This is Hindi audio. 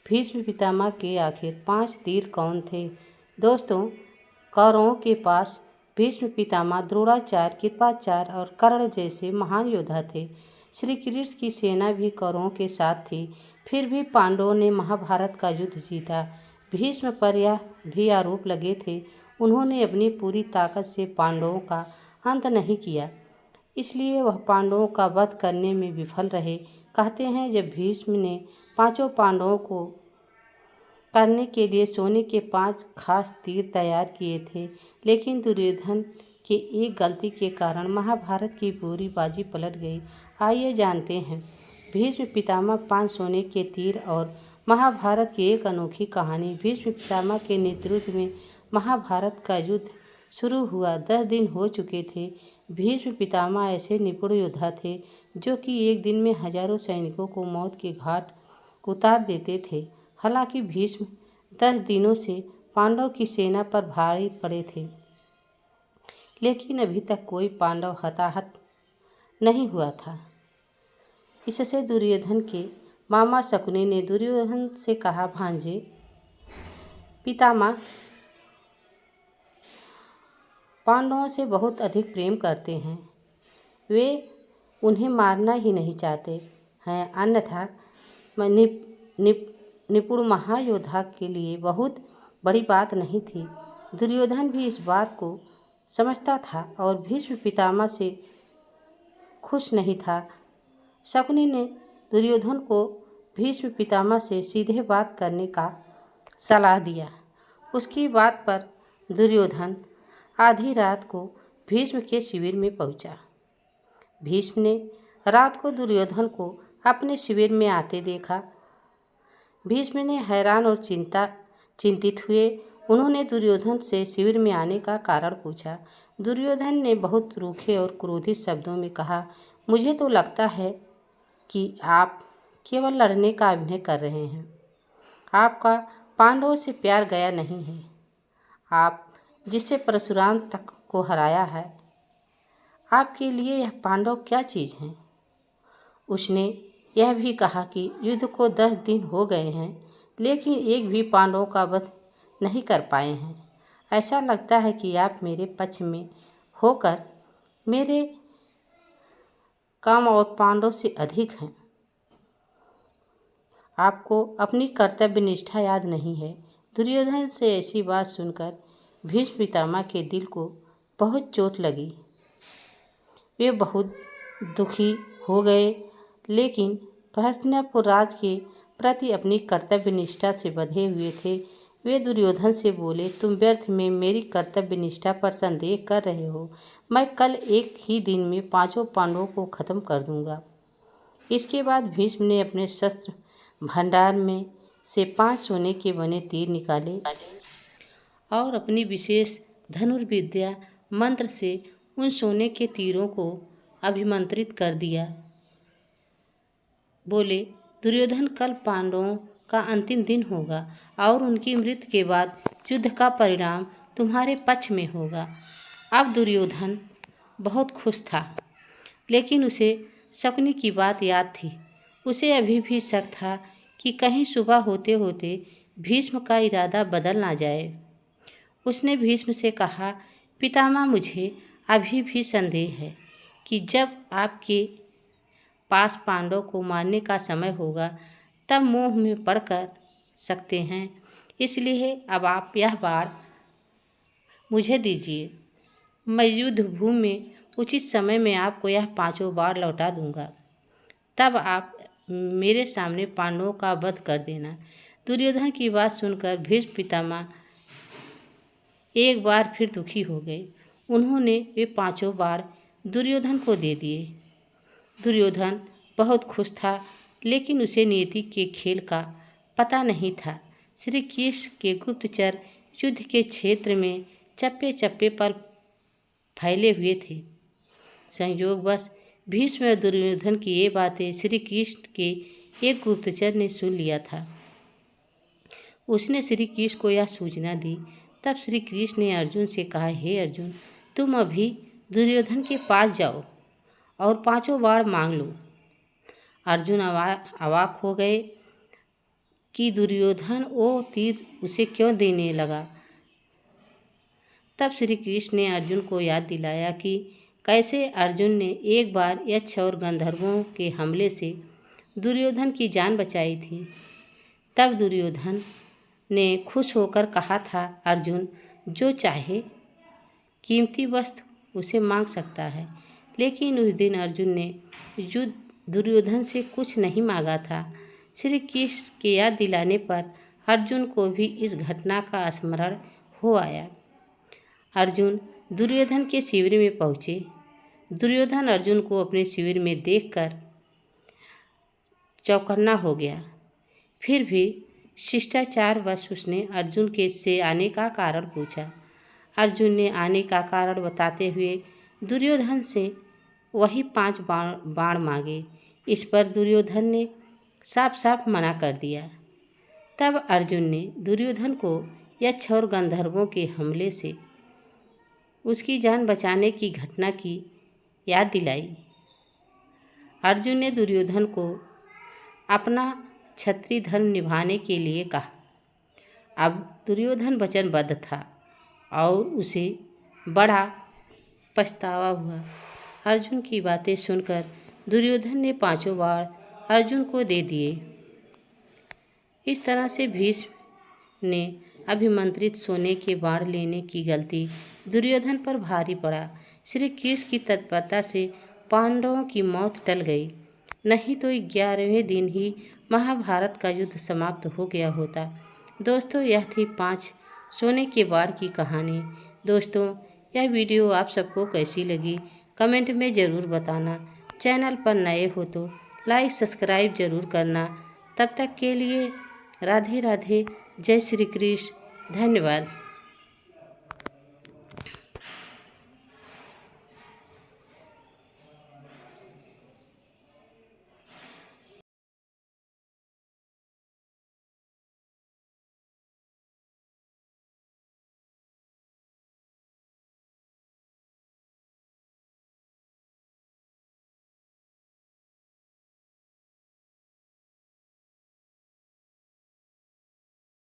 भीष्म पितामह के आखिर 5 तीर कौन थे? दोस्तों, कौरवों के पास भीष्म पितामह, द्रोणाचार्य, कृपाचार्य और कर्ण जैसे महान योद्धा थे। श्री कृष्ण की सेना भी कौरवों के साथ थी, फिर भी पांडवों ने महाभारत का युद्ध जीता। भीष्म पर यह भी आरोप लगे थे, उन्होंने अपनी पूरी ताकत से पांडवों का अंत नहीं किया, इसलिए वह पांडवों का वध करने में विफल रहे। कहते हैं जब भीष्म ने 5 पांडवों को करने के लिए सोने के 5 खास तीर तैयार किए थे, लेकिन दुर्योधन के एक गलती के कारण महाभारत की पूरी बाजी पलट गई। आइए जानते हैं भीष्म पितामह 5 सोने के तीर और महाभारत की एक अनोखी कहानी। भीष्म पितामह के नेतृत्व में महाभारत का युद्ध शुरू हुआ 10 दिन हो चुके थे। भीष्म पितामह ऐसे निपुण योद्धा थे जो कि एक दिन में हजारों सैनिकों को मौत के घाट उतार देते थे। हालांकि भीष्म 10 दिनों से पांडव की सेना पर भारी पड़े थे, लेकिन अभी तक कोई पांडव हताहत नहीं हुआ था। इससे दुर्योधन के मामा शकुनी ने दुर्योधन से कहा, भांजे, पितामह पांडवों से बहुत अधिक प्रेम करते हैं, वे उन्हें मारना ही नहीं चाहते हैं, अन्यथा निपुण महायोद्धा के लिए बहुत बड़ी बात नहीं थी। दुर्योधन भी इस बात को समझता था और भीष्म पितामह से खुश नहीं था। शकुनी ने दुर्योधन को भीष्म पितामह से सीधे बात करने का सलाह दिया। उसकी बात पर दुर्योधन आधी रात को भीष्म के शिविर में पहुंचा। भीष्म ने रात को दुर्योधन को अपने शिविर में आते देखा। भीष्म ने हैरान और चिंतित हुए। उन्होंने दुर्योधन से शिविर में आने का कारण पूछा। दुर्योधन ने बहुत रूखे और क्रोधित शब्दों में कहा, मुझे तो लगता है कि आप केवल लड़ने का अभिनय कर रहे हैं। आपका पांडवों से प्यार गया नहीं है। आप जिसे परशुराम तक को हराया है, आपके लिए यह पांडव क्या चीज़ हैं? उसने यह भी कहा कि युद्ध को 10 दिन हो गए हैं, लेकिन एक भी पांडवों का वध नहीं कर पाए हैं। ऐसा लगता है कि आप मेरे पक्ष में होकर मेरे काम और पांडव से अधिक हैं। आपको अपनी कर्तव्य निष्ठा याद नहीं है। दुर्योधन से ऐसी बात सुनकर भीष्म पितामह के दिल को बहुत चोट लगी। वे बहुत दुखी हो गए, लेकिन हस्तिनापुर राज के प्रति अपनी कर्तव्य निष्ठा से बंधे हुए थे। वे दुर्योधन से बोले, तुम व्यर्थ में मेरी कर्तव्य निष्ठा पर संदेह कर रहे हो। मैं कल एक ही दिन में 5 पांडवों को खत्म कर दूंगा। इसके बाद भीष्म ने अपने शस्त्र भंडार में से 5 सोने के बने तीर निकाले और अपनी विशेष धनुर्विद्या मंत्र से उन सोने के तीरों को अभिमंत्रित कर दिया। बोले, दुर्योधन, कल पांडवों का अंतिम दिन होगा और उनकी मृत्यु के बाद युद्ध का परिणाम तुम्हारे पक्ष में होगा। अब दुर्योधन बहुत खुश था, लेकिन उसे शकुनी की बात याद थी। उसे अभी भी शक था कि कहीं सुबह होते होते भीष्म का इरादा बदल ना जाए। उसने भीष्म से कहा, पितामह, मुझे अभी भी संदेह है कि जब आपके पास पांडव को मारने का समय होगा तब मोह में पड़कर सकते हैं। इसलिए अब आप यह बार मुझे दीजिए। मैं युद्ध भूमि में उचित समय में आपको यह 5 बार लौटा दूंगा। तब आप मेरे सामने पांडवों का वध कर देना। दुर्योधन की बात सुनकर भीष्म पितामह एक बार फिर दुखी हो गए। उन्होंने वे 5 बार दुर्योधन को दे दिए। दुर्योधन बहुत खुश था, लेकिन उसे नियति के खेल का पता नहीं था। श्री कृष्ण के गुप्तचर युद्ध के क्षेत्र में चप्पे चप्पे पर फैले हुए थे। संयोगवश भीष्म और दुर्योधन की ये बातें श्री कृष्ण के एक गुप्तचर ने सुन लिया था। उसने श्री कृष्ण को यह सूचना दी। तब श्री कृष्ण ने अर्जुन से कहा, हे अर्जुन, तुम अभी दुर्योधन के पास जाओ और 5 बार मांग लो। अर्जुन अवाक हो गए कि दुर्योधन वो तीर उसे क्यों देने लगा। तब श्री कृष्ण ने अर्जुन को याद दिलाया कि कैसे अर्जुन ने एक बार यक्ष और गंधर्वों के हमले से दुर्योधन की जान बचाई थी। तब दुर्योधन ने खुश होकर कहा था, अर्जुन जो चाहे कीमती वस्तु उसे मांग सकता है। लेकिन उस दिन अर्जुन ने युद्ध दुर्योधन से कुछ नहीं मांगा था। श्री कृष्ण के याद दिलाने पर अर्जुन को भी इस घटना का स्मरण हो आया। अर्जुन दुर्योधन के शिविर में पहुँचे। दुर्योधन अर्जुन को अपने शिविर में देखकर चौकन्ना हो गया। फिर भी शिष्टाचारवश उसने अर्जुन के से आने का कारण पूछा। अर्जुन ने आने का कारण बताते हुए दुर्योधन से वही 5 बाण मांगे। इस पर दुर्योधन ने साफ साफ मना कर दिया। तब अर्जुन ने दुर्योधन को यक्ष और गंधर्वों के हमले से उसकी जान बचाने की घटना की याद दिलाई। अर्जुन ने दुर्योधन को अपना क्षत्रिय धर्म निभाने के लिए कहा। अब दुर्योधन वचनबद्ध था और उसे बड़ा पछतावा हुआ। अर्जुन की बातें सुनकर दुर्योधन ने 5 बाण अर्जुन को दे दिए। इस तरह से भीष्म ने अभिमंत्रित सोने के बाण लेने की गलती दुर्योधन पर भारी पड़ा। श्री कृष्ण की तत्परता से पांडवों की मौत टल गई, नहीं तो 11वें दिन ही महाभारत का युद्ध समाप्त हो गया होता। दोस्तों, यह थी 5 सोने के बाण की कहानी। दोस्तों, यह वीडियो आप सबको कैसी लगी कमेंट में ज़रूर बताना। चैनल पर नए हो तो लाइक सब्सक्राइब ज़रूर करना। तब तक के लिए राधे राधे, जय श्री कृष्ण, धन्यवाद।